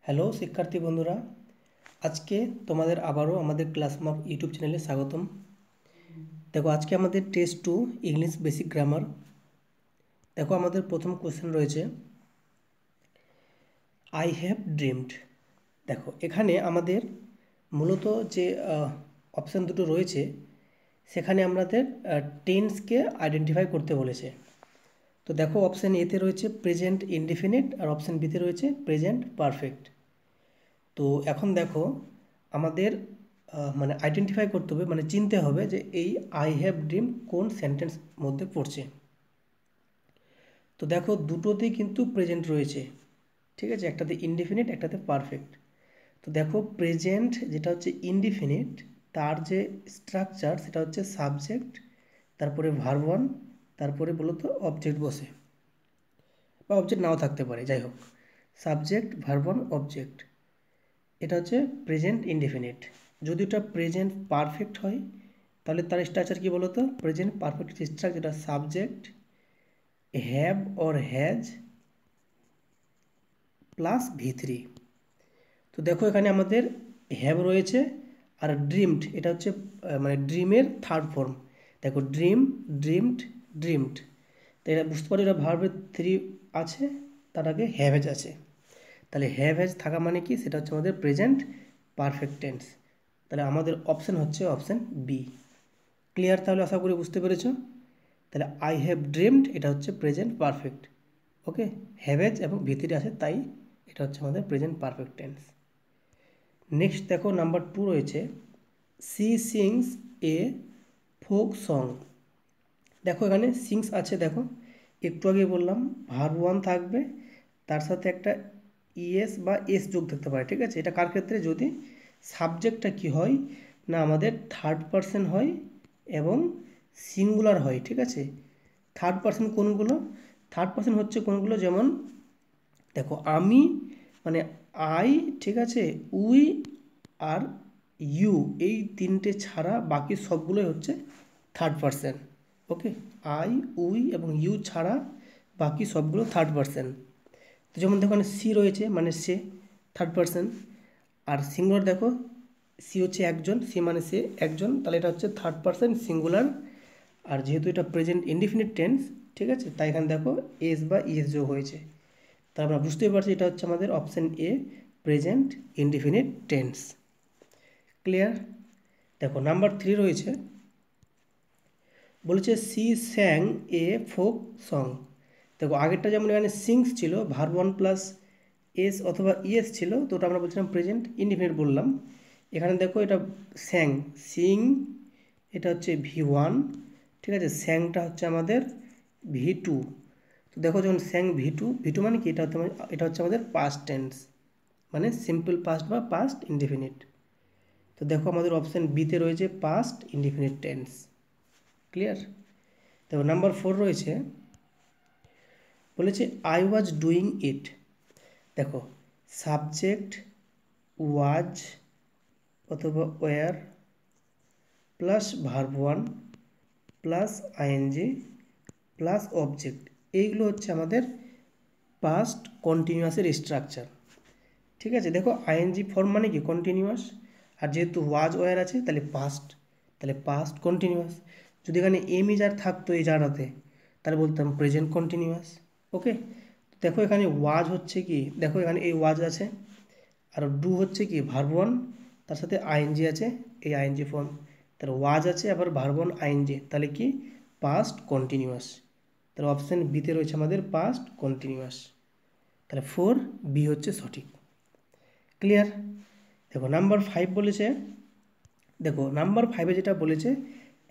Hello শিক্ষার্থী বন্ধুরা, আজকে তোমাদের আবারও আমাদের ক্লাসমার্ক ইউটিউব চ্যানেলে স্বাগতম। দেখো, আজকে আমাদের টেস্ট 2 ইংলিশ বেসিক গ্রামার। দেখো, আমাদের প্রথম কোশ্চেন রয়েছে আই হ্যাভ ড্রিমড। দেখো, এখানে আমাদের মূলত যে অপশান দুটো রয়েছে সেখানে আমাদের টেন্সকে আইডেন্টিফাই করতে বলেছে। তো দেখো, অপশান এতে রয়েছে প্রেজেন্ট ইনডিফিনিট আর অপশান বিতে রয়েছে প্রেজেন্ট পারফেক্ট। তো এখন দেখো, আমাদের মানে আইডেন্টিফাই করতে হবে, মানে চিনতে হবে যে এই আই হ্যাভ ড্রিম কোন সেন্টেন্স মধ্যে পড়ছে। তো দেখো, দুটোতেই কিন্তু প্রেজেন্ট রয়েছে, ঠিক আছে, একটাতে ইনডিফিনিট একটাতে পারফেক্ট। তো দেখো, প্রেজেন্ট যেটা হচ্ছে ইনডিফিনিট, তার যে স্ট্রাকচার সেটা হচ্ছে সাবজেক্ট, তারপরে ভার্ব ওয়ান, তারপরে বলো তো অবজেক্ট বসে, বা অবজেক্ট নাও থাকতে পারে, যাই হোক, সাবজেক্ট ভার্ব ওয়ান অবজেক্ট। এটা হচ্ছে প্রেজেন্ট ইনডিফিনিট। যদি ওটা প্রেজেন্ট পারফেক্ট হয় তাহলে তার স্ট্রাকচার কী বলো তো? প্রেজেন্ট পারফেক্ট স্ট্রাকচার যেটা subject have or has plus V3। তো দেখো, এখানে আমাদের হ্যাভ রয়েছে আর ড্রিমড, এটা হচ্ছে মানে ড্রিমের থার্ড ফর্ম। দেখো, ড্রিম, ড্রিমড, ড্রিমড। তো এটা বুঝতে পারি এটা ভার্বের 3 আছে, তার আগে হ্যাভ হ্যাজ আছে। তাহলে হ্যাভ হ্যাজ থাকা মানে কি? সেটা হচ্ছে আমাদের প্রেজেন্ট পারফেক্ট টেন্স। তাহলে আমাদের অপশান হচ্ছে অপশান বি। ক্লিয়ার? তাহলে আশা করি বুঝতে পেরেছ। তাহলে আই হ্যাভ ড্রিমড এটা হচ্ছে প্রেজেন্ট পারফেক্ট। ওকে, হ্যাভেজ এবং ভিতরে আছে, তাই এটা হচ্ছে আমাদের প্রেজেন্ট পারফেক্ট টেন্স। নেক্সট দেখো, নাম্বার 2 রয়েছে she sings a folk song. দেখো, এখানে সিংস আছে, দেখো একটু আগে বললাম ভার্ব ওয়ান থাকবে, তার সাথে একটা ইএস বা এস যোগ থাকতে পারে, ঠিক আছে। এটা কার ক্ষেত্রে? যদি সাবজেক্টটা কি হয় না, আমাদের থার্ড পারসন হয় এবং সিঙ্গুলার হয়, ঠিক আছে। থার্ড পারসন কোনগুলো? থার্ড পারসন হচ্ছে কোনগুলো? যেমন দেখো, আমি মানে আই, ঠিক আছে, উই আর ইউ, এই তিনটে ছাড়া বাকি সবগুলোই হচ্ছে third person. Okay, I, we এবং ইউ ছাড়া বাকি সবগুলো থার্ড পারসন। তো যেমন দেখো, সি রয়েছে মানে সে, থার্ড পারসন। আর সিঙ্গুলার দেখো, সি হচ্ছে একজন, সি মানে সে একজন, তাহলে এটা হচ্ছে থার্ড পারসন সিঙ্গুলার। আর যেহেতু এটা প্রেজেন্ট ইনডিফিনিট টেন্স, ঠিক আছে, তাই এখানে দেখো এস বা ইএস যোগ হয়েছে। তা আমরা বুঝতেই পারছি এটা হচ্ছে আমাদের option A, present indefinite tense. Clear? দেখো, নাম্বার 3 রয়েছে, বলেছে সি স্যাং এ ফোক সং। দেখো, আগেরটা যেমন এখানে সিংস ছিল, ভার্ব ওয়ান প্লাস এস অথবা ইএস ছিল, তো ওটা আমরা বলছিলাম প্রেজেন্ট ইনডিফিনিট বললাম। এখানে দেখো, এটা স্যাং, সিং এটা হচ্ছে V1, ঠিক আছে, স্যাংটা হচ্ছে আমাদের V2। তো দেখো, যখন স্যাং V2, V2 মানে কি? এটা হচ্ছে আমাদের পাস্ট টেন্স, মানে সিম্পল পাস্ট বা পাস্ট ইনডিফিনিট। তো দেখো, আমাদের অপশান বিতে রয়েছে পাস্ট ইনডিফিনিট টেন্স। ক্লিয়ার? দেখো, নাম্বার 4 রয়েছে, বলেছে আই ওয়াজ ডুইং ইট। দেখো, সাবজেক্ট ওয়াজ অথবা were plus verb one plus ING plus object, এইগুলো হচ্ছে আমাদের পাস্ট কন্টিনিউয়াসের স্ট্রাকচার, ঠিক আছে। দেখো, আইএনজি ফর্ম মানে কি? কন্টিনিউয়াস। আর যেহেতু ওয়াজ ওয়ার আছে তাহলে পাস্ট, তাহলে পাস্ট কন্টিনিউয়াস। যদি এখানে এম ইজ আর থাকতো এই জায়গাতে, তাহলে বলতাম প্রেজেন্ট কন্টিনিউয়াস। ওকে, দেখো এখানে ওয়াজ হচ্ছে কি? দেখো, এখানে এই ওয়াজ আছে, আর ডু হচ্ছে কি? ভার্ব ওয়ান, তার সাথে আইএনজি আছে, এই আইএনজি ফর্ম। তাহলে ওয়াজ আছে, আবার ভার্ব ওয়ান আইএনজি, তাহলে কি? Past continuous. তাহলে অপশান বিতে রয়েছে আমাদের পাস্ট কন্টিনিউয়াস। তাহলে 4B হচ্ছে সঠিক। ক্লিয়ার? দেখো, নাম্বার 5 বলেছে, দেখো নাম্বার 5-এ যেটা বলেছে,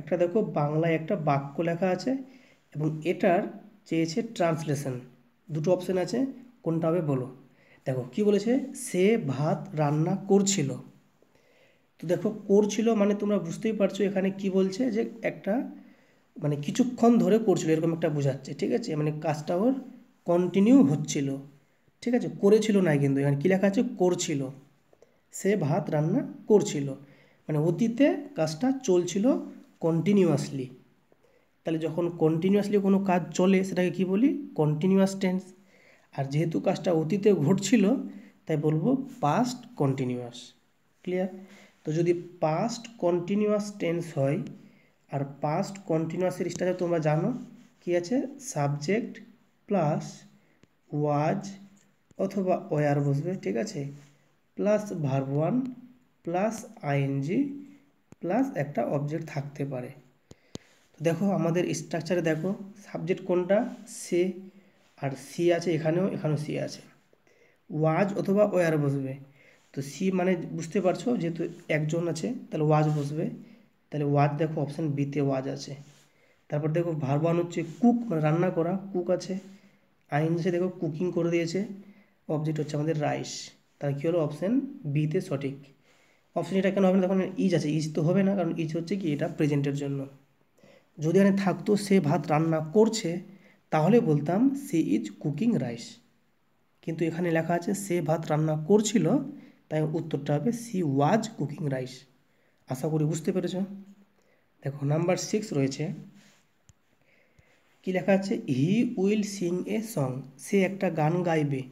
একটা দেখো বাংলায় একটা বাক্য লেখা আছে এবং এটার চেয়েছে ট্রান্সলেশন। দুটো অপশান আছে, কোনটা হবে বলো। দেখো কি বলেছে, সে ভাত রান্না করছিল। তো দেখো, করছিল মানে তোমরা বুঝতেই পারছো এখানে কি বলছে, যে একটা মানে কিছুক্ষণ ধরে করছিল এরকম একটা বোঝাচ্ছে, ঠিক আছে, মানে কাজটা ওর কন্টিনিউ হচ্ছিল, ঠিক আছে, করেছিল না, কিন্তু এখানে কী লেখা আছে? করছিল। সে ভাত রান্না করছিল মানে অতীতে কাজটা চলছিল কন্টিনিউয়াসলি। তাহলে যখন কন্টিনিউয়াসলি কোনো কাজ চলে সেটাকে কি বলি? Continuous tense. আর যেহেতু কাজটা অতীতে ঘটছিল, তাই বলবো পাস্ট কন্টিনিউয়াস। ক্লিয়ার? তো যদি পাস্ট কন্টিনিউয়াস টেন্স হয়, আর পাস্ট কন্টিনিউয়াসের স্ট্রাকচার তোমরা জানো কি আছে, সাবজেক্ট প্লাস ওয়াজ অথবা ওয়ার বসবে, ঠিক আছে, plus verb one plus ING plus একটা অবজেক্ট থাকতে পারে। তো দেখো আমাদের স্ট্রাকচারে দেখো সাবজেক্ট কোনটা, সে, আর সি আছে এখানেও সি আছে। ওয়াজ অথবা ওয়ার বসবে, তো সি মানে বুঝতে পারছো যেহেতু একজন আছে তাহলে ওয়াজ বসবে, তাহলে ওয়াজ দেখো অপশান বিতে ওয়াজ আছে। তারপর দেখো ভার্ব ওয়ান হচ্ছে কুক, মানে রান্না করা, কুক আছে। আইনসে দেখো কুকিং করে দিয়েছে, অবজেক্ট হচ্ছে আমাদের রাইস, তার কী হলো অপশান বিতে সঠিক। অপশান এটা কেন হবে না, তখন ইজ আছে, ইজ তো হবে না কারণ ইজ হচ্ছে কি এটা প্রেজেন্টের জন্য। যদি এখানে থাকতো সে ভাত রান্না করছে তাহলে বলতাম সি ইজ কুকিং রাইস, কিন্তু এখানে লেখা আছে সে ভাত রান্না করছিল, তাই উত্তরটা হবে সি ওয়াজ কুকিং রাইস। আশা করি বুঝতে পেরেছ। দেখো নাম্বার 6 রয়েছে, কি লেখা আছে, he will sing a song, সে একটা গান গাইবে।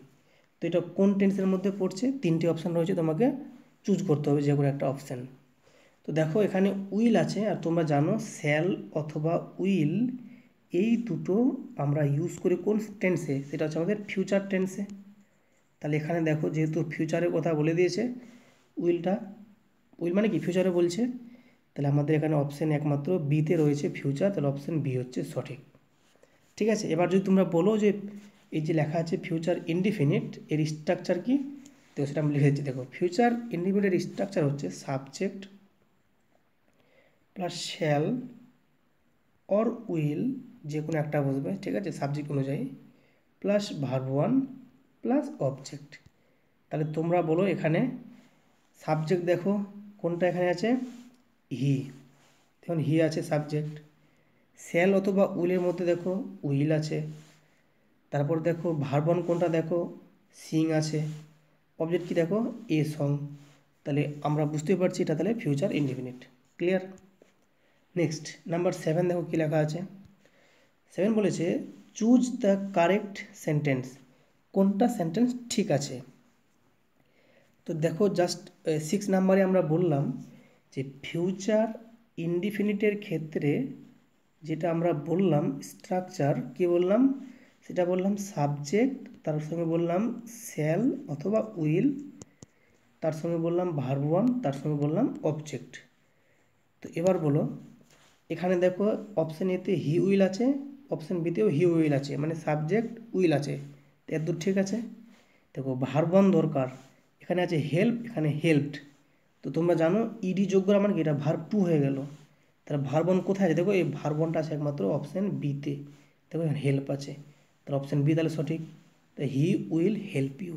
তো এটা কোন টেন্সের মধ্যে পড়ছে, তিনটে অপশান রয়েছে, তোমাকে চুজ করতে হবে যে কোনো একটা অপশান। তো দেখো এখানে উইল আছে, আর তোমরা জানো শ্যাল অথবা উইল এই দুটো আমরা ইউজ করি কোন টেন্সে, সেটা হচ্ছে আমাদের ফিউচার টেন্সে। তাহলে এখানে দেখো যেহেতু ফিউচারের কথা বলে দিয়েছে, উইল মানে কি ফিউচারে বলছে, তাহলে আমাদের এখানে অপশান একমাত্র বিতে রয়েছে ফিউচার, তাহলে অপশান বি হচ্ছে সঠিক। ঠিক আছে, এবার যদি তোমরা বলো যে এই যে লেখা আছে ফিউচার ইনডিফিনিট, এর স্ট্রাকচার কি, তো সেটা আমি লিখে দিচ্ছি। দেখো ফিউচার ইনডিফিনিটের স্ট্রাকচার হচ্ছে subject plus shall or will, যে কোনো একটা বসবে, ঠিক আছে, সাবজেক্ট অনুযায়ী, plus verb one plus object. তাহলে তোমরা বলো এখানে সাবজেক্ট দেখো কোনটা এখানে আছে, হি, দেখুন হি আছে সাবজেক্ট। শ্যাল অথবা উইলের মধ্যে দেখো উইল আছে। তারপর দেখো ভার্ব ওয়ান কোনটা, দেখো সিং আছে। অবজেক্ট কি দেখো এ সং, তাহলে আমরা বুঝতে পারছি এটা তাহলে future indefinite. Clear? Next number 7 দেখো কী লেখা আছে। 7 বলেছে চুজ দ্য কারেক্ট সেন্টেন্স, কোনটা সেন্টেন্স ঠিক আছে। তো দেখো জাস্ট 6 নাম্বারে আমরা বললাম যে ফিউচার ইনডিফিনিটের ক্ষেত্রে যেটা আমরা বললাম স্ট্রাকচার, কি বললাম, সেটা বললাম সাবজেক্ট, তার সঙ্গে বললাম শ্যাল অথবা উইল, তার সঙ্গে বললাম ভার্ব ওয়ান, তার সঙ্গে বললাম অবজেক্ট। তো এবার বলো এখানে দেখো অপশান এতে হি উইল আছে, অপশান বিতেও হি উইল আছে, মানে সাবজেক্ট উইল আছে, তো এত দূর ঠিক আছে। দেখো ভার্ব ওয়ান দরকার, এখানে আছে হেল্প, এখানে হেল্পড, তো তোমরা জানো ইডি যোগ্য মানে কি এটা ভার্ব টু হয়ে গেল, তাহলে ভার্ব ওয়ান কোথায় আছে, দেখো এই ভার্ব ওয়ানটা আছে একমাত্র অপশান বিতে, দেখো এখানে হেল্প আছে, তাহলে অপশান বি তাহলে সঠিক। তো হি উইল হেল্প ইউ,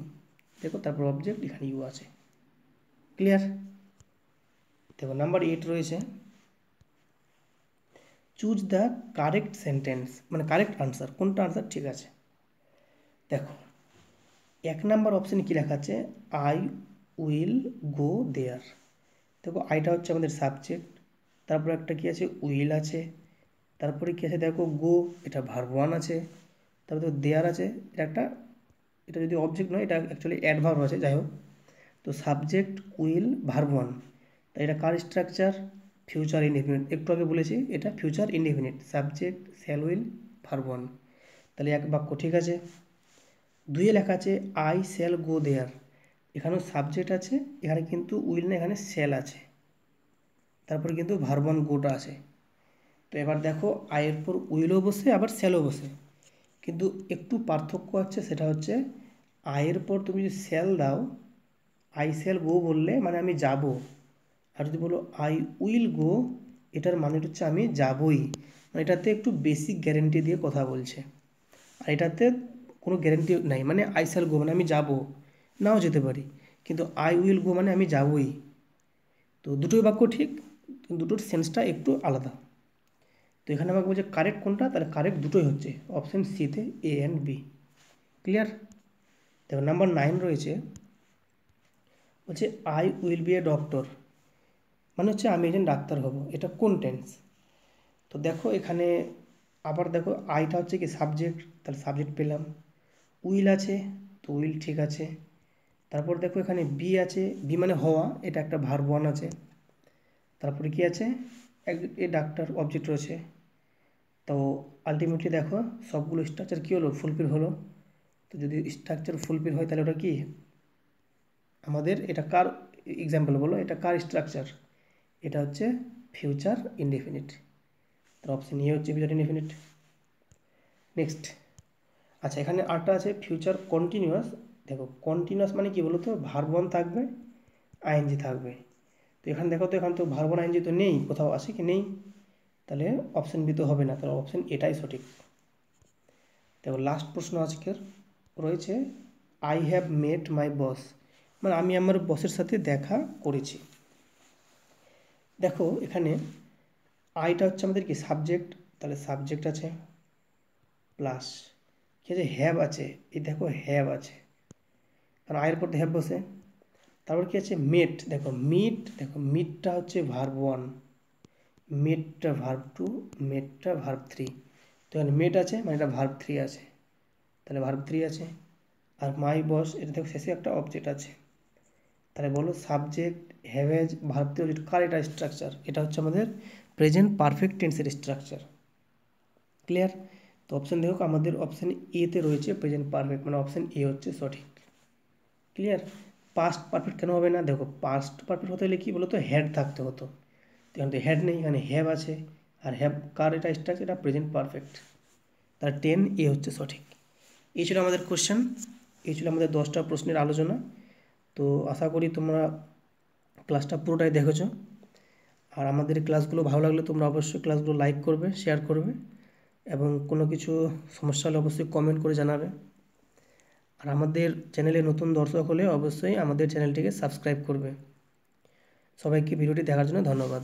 দেখো তারপর অবজেক্ট এখানে ইউ আছে। ক্লিয়ার? দেখো নাম্বার 8 রয়েছে চুজ দ্য কারেক্ট সেন্টেন্স, মানে কারেক্ট আনসার, কোনটা আনসার ঠিক আছে। দেখো 1 নাম্বার অপশানে কী লেখা আছে, আই উইল গো দেয়ার। দেখো আইটা হচ্ছে আমাদের সাবজেক্ট, তারপর একটা কি আছে উইল আছে, তারপরে কি আছে দেখো গো, এটা ভার্ব ওয়ান আছে, তারপরে দেখো দেয়ার আছে, এটা যদি অবজেক্ট নয় এটা অ্যাকচুয়ালি অ্যাডভার্ব আছে, যাই হোক। তো সাবজেক্ট উইল ভার্ব ওয়ান, তাই এটা কার স্ট্রাকচার, ফিউচার ইনডিফিনিট, একটু আগে বলেছি এটা future indefinite, subject shall will verb one, তাহলে এক বাক্য ঠিক আছে। 2 লেখা আছে আই শ্যাল গো দেয়ার, এখানেও সাবজেক্ট আছে, এখানে কিন্তু উইল না, এখানে শ্যাল আছে, তারপরে কিন্তু ভার্ব ওয়ান গোটা আছে। তো এবার দেখো আয়ের পর উইলও বসে আবার শ্যালও বসে, কিন্তু একটু পার্থক্য আছে, সেটা হচ্ছে আয়ের পর তুমি যদি শ্যাল দাও, আই শ্যাল গো বললে মানে আমি যাব, আর যদি বলো আই উইল গো, এটার মানে হচ্ছে আমি যাবই, মানে এটাতে একটু বেসিক গ্যারেন্টি দিয়ে কথা বলছে, আর এটাতে কোনো গ্যারেন্টি নাই, মানে আই শ্যাল গো মানে আমি যাব, নাও যেতে পারি, কিন্তু আই উইল গো মানে আমি যাবই। তো দুটোই বাক্য ঠিক, কিন্তু দুটোর সেন্সটা একটু আলাদা। তো এখানে আমাকে বলছে কারেক্ট কোনটা, তাহলে কারেক্ট দুটোই হচ্ছে অপশান সিতে এ অ্যান্ড বি। ক্লিয়ার? দেখো নাম্বার 9 রয়েছে, বলছে I will B a doctor, মানে হচ্ছে আমি একজন ডাক্তার হব, এটা কোন টেন্স। তো দেখো এখানে আবার দেখো আইটা হচ্ছে কি সাবজেক্ট, তাহলে সাবজেক্ট পেলাম, উইল আছে তো উইল ঠিক আছে, তারপর দেখো এখানে বি আছে, বি মানে হওয়া, এটা একটা ভার্ব ওয়ান আছে। তারপরে কি আছে, এ ডাক্তার অবজেক্ট রয়েছে। তো আলটিমেটলি দেখো সবগুলো স্ট্রাকচার কী হলো, ফুলফিল হলো। তো যদি স্ট্রাকচার ফুলফিল হয় তাহলে ওটা কি আমাদের, এটা কার এক্সাম্পল বলো, এটা কার স্ট্রাকচার, এটা হচ্ছে ফিউচার ইনডেফিনিট। তার অপশন এ হচ্ছে ফিউচার ইনডেফিনিট। নেক্সট, আচ্ছা এখানে আরটা আছে ফিউচার কন্টিনিউয়াস। দেখো কন্টিনিউয়াস মানে কি বলো তো, ভার্ব ওয়ান থাকবে, আইএনজি থাকবে। তো এখানে দেখো তো, এখানে তো ভার্ব ওয়ান আইএনজি তো নেই, কোথাও আছে কি নেই, তাহলে অপশন বি তো হবে না, তাহলে অপশন এটাই সঠিক। দেখো লাস্ট প্রশ্ন আজকের রয়েছে, আই হ্যাভ মেট মাই বস, মানে আমি আমার বসের সাথে দেখা করেছি। দেখো এখানে আইটা হচ্ছে আমাদের কি সাবজেক্ট, তাহলে সাবজেক্ট আছে প্লাস কি আছে, হ্যাভ আছে, এই দেখো হ্যাভ আছে, কারণ আয়ের পর হ্যাভ বসে। তারপর কি আছে মেট, দেখো মিট, দেখো মিটটা হচ্ছে ভার্ব ওয়ান, মেটটা ভার্ব টু, মেটটা ভার্ব থ্রি। তো এখানে মেট আছে মানে এটা ভার্ব থ্রি আছে, তাহলে ভার্ব থ্রি আছে। আর মাই বস, এটা দেখো শেষে একটা অবজেক্ট আছে। তাহলে বলো সাবজেক্ট হ্যাভেজ ভার্ব থ্রি অবজেক্ট কার এটা স্ট্রাকচার, এটা হচ্ছে আমাদের প্রেজেন্ট পারফেক্ট টেন্সের স্ট্রাকচার। ক্লিয়ার? তো অপশান দেখো আমাদের অপশান এতে রয়েছে প্রেজেন্ট পারফেক্ট, মানে অপশান এ হচ্ছে সঠিক। ক্লিয়ার? পাস্ট পারফেক্ট কেন হবে না, দেখো পাস্ট পারফেক্ট হতে হলে কী বলো তো, হ্যাড থাকতে হতো, এখানে তো হ্যাড নেই, এখানে হ্যাভ আছে। আর হ্যাভ কার এটা স্ট্রাকচার, এটা প্রেজেন্ট পারফেক্ট, তার 10 এ হচ্ছে সঠিক। এই ছিল আমাদের কোশ্চেন, এই ছিল আমাদের 10টা প্রশ্নের আলোচনা। তো আশা করি তোমরা ক্লাসটা পুরোটাই দেখেছো। আর আমাদের ক্লাসগুলো ভালো লাগলে তোমরা অবশ্যই ক্লাসগুলো লাইক করবে, শেয়ার করবে, এবং কোনো কিছু সমস্যা হলে অবশ্যই কমেন্ট করে জানাবে। আর আমাদের চ্যানেলে নতুন দর্শক হলে অবশ্যই আমাদের চ্যানেলটিকে সাবস্ক্রাইব করবে। সবাইকে ভিডিওটি দেখার জন্য ধন্যবাদ।